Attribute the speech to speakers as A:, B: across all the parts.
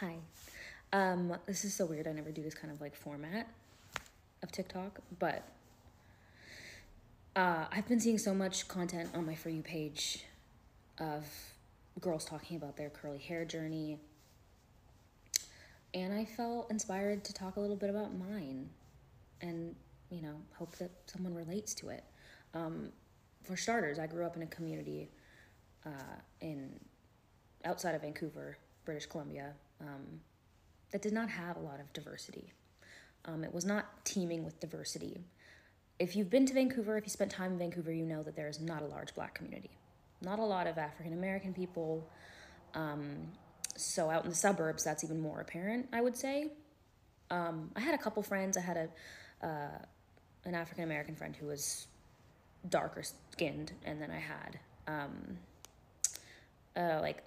A: Hi. This is so weird. I never do this kind of like format of TikTok, but I've been seeing so much content on my For You page of girls talking about their curly hair journey, and I felt inspired to talk a little bit about mine and, hope that someone relates to it. For starters, I grew up in a community in outside of Vancouver, British Columbia, that did not have a lot of diversity. It was not teeming with diversity. If you've been to Vancouver, if you spent time in Vancouver, you know that there is not a large black community. Not a lot of African American people. So out in the suburbs, that's even more apparent, I would say. I had a couple friends. I had an African American friend who was darker skinned, and then I had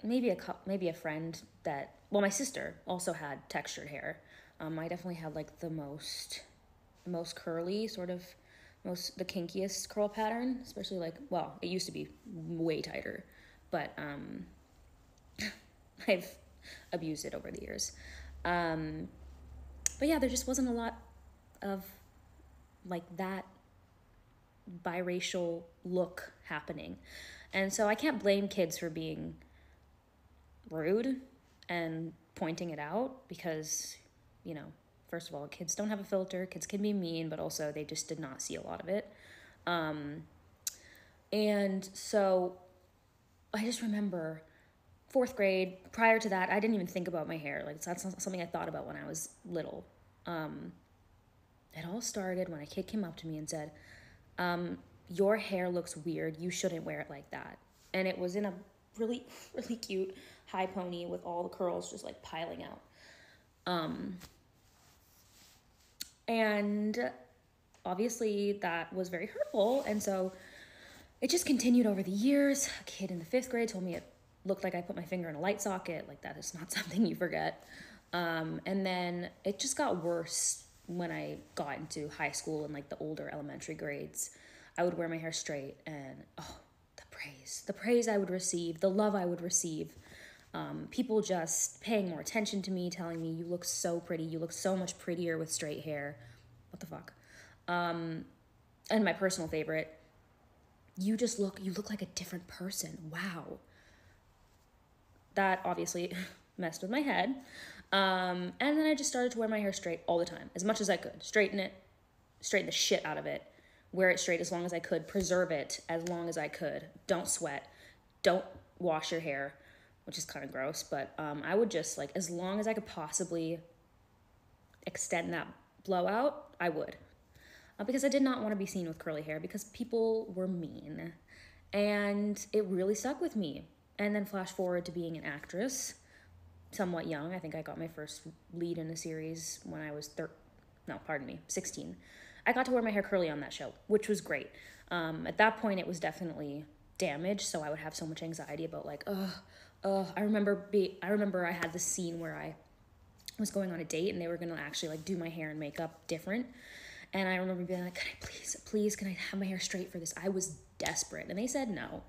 A: maybe a friend that, well, my sister also had textured hair. I definitely had like the most curly, sort of the kinkiest curl pattern, especially like, well, it used to be way tighter, but I've abused it over the years. But yeah, there just wasn't a lot of like that biracial look happening. And so I can't blame kids for being rude and pointing it out because, first of all, kids don't have a filter. Kids can be mean, but also they just did not see a lot of it. And so I just remember fourth grade. Prior to that, I didn't even think about my hair. Like, that's not something I thought about when I was little. It all started when a kid came up to me and said, your hair looks weird. You shouldn't wear it like that. And it was in a really, really cute high pony with all the curls just like piling out. And obviously that was very hurtful. And so it just continued over the years. A kid in the fifth grade told me it looked like I put my finger in a light socket. Like, that is not something you forget. And then it just got worse when I got into high school and like the older elementary grades. I would wear my hair straight, and the praise I would receive, the love I would receive. People just paying more attention to me, telling me, you look so pretty, you look so much prettier with straight hair. What the fuck? And my personal favorite, you look like a different person. Wow. That obviously messed with my head. And then I just started to wear my hair straight all the time, as much as I could. Straighten the shit out of it. Wear it straight as long as I could. Preserve it as long as I could. Don't sweat. Don't wash your hair, which is kind of gross. But I would just, like, as long as I could possibly extend that blowout, I would. Because I did not want to be seen with curly hair because people were mean. And it really stuck with me. And then flash forward to being an actress, somewhat young. I think I got my first lead in a series when I was 16. I got to wear my hair curly on that show, which was great. At that point, it was definitely damaged, so I would have so much anxiety about like, I remember I had this scene where I was going on a date and they were gonna actually like do my hair and makeup different. And I remember being like, can I have my hair straight for this? I was desperate. And they said no.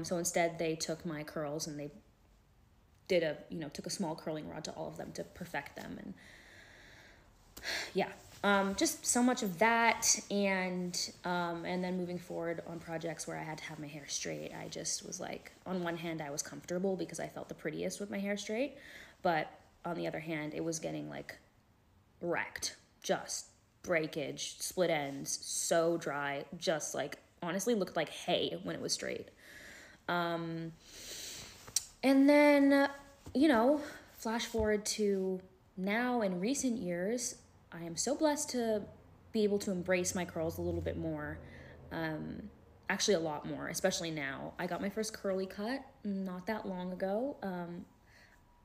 A: So instead they took my curls and they did took a small curling rod to all of them to perfect them. And yeah, just so much of that. And then moving forward on projects where I had to have my hair straight, I just was like, on one hand, I was comfortable because I felt the prettiest with my hair straight. But on the other hand, it was getting like wrecked, just breakage, split ends, so dry, just like honestly looked like hay when it was straight. And then, flash forward to now in recent years, I am so blessed to be able to embrace my curls a little bit more. Actually a lot more, especially now. I got my first curly cut not that long ago.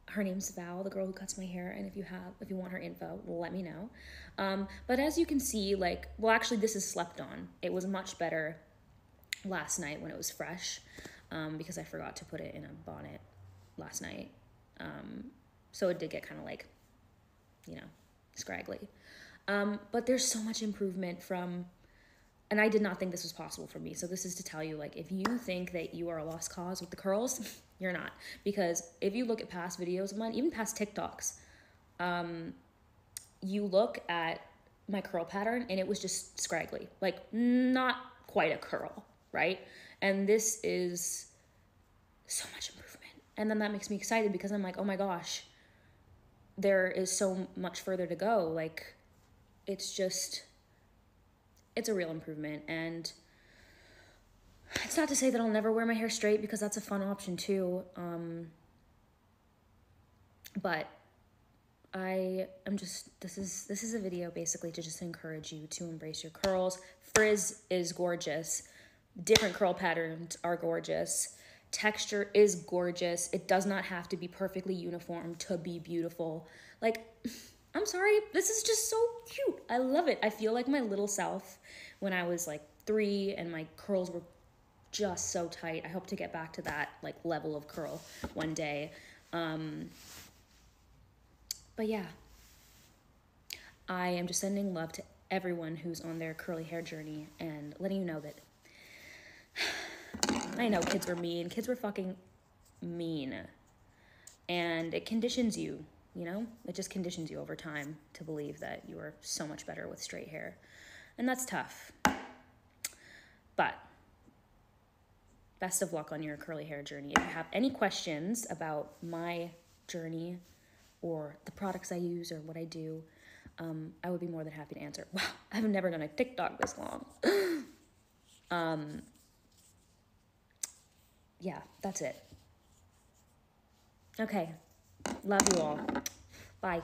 A: Her name's Val, the girl who cuts my hair, and if you want her info, let me know. But as you can see, actually this is slept on. It was much better last night when it was fresh, because I forgot to put it in a bonnet last night. So it did get kind of like, scraggly. But there's so much improvement from and I did not think this was possible for me. So this is to tell you, like, if you think that you are a lost cause with the curls, you're not. Because if you look at past videos of mine, even past TikToks, you look at my curl pattern and it was just scraggly, like not quite a curl, right? And this is so much improvement. And then that makes me excited because I'm like, oh my gosh, there is so much further to go. Like, it's a real improvement. And it's not to say that I'll never wear my hair straight, because that's a fun option too. But I am just, this is a video basically to just encourage you to embrace your curls. Frizz is gorgeous. Different curl patterns are gorgeous. Texture is gorgeous. It does not have to be perfectly uniform to be beautiful. Like, I'm sorry, this is just so cute. I love it. I feel like my little self when I was like 3 and my curls were just so tight. I hope to get back to that like level of curl one day. But yeah, I am just sending love to everyone who's on their curly hair journey and letting you know that I know kids were mean. Kids were fucking mean. And it conditions you, you know? It just conditions you over time to believe that you are so much better with straight hair. And that's tough. But best of luck on your curly hair journey. If you have any questions about my journey or the products I use or what I do, I would be more than happy to answer. Wow, I've never done a TikTok this long. Yeah, that's it. Okay, love you all. Bye.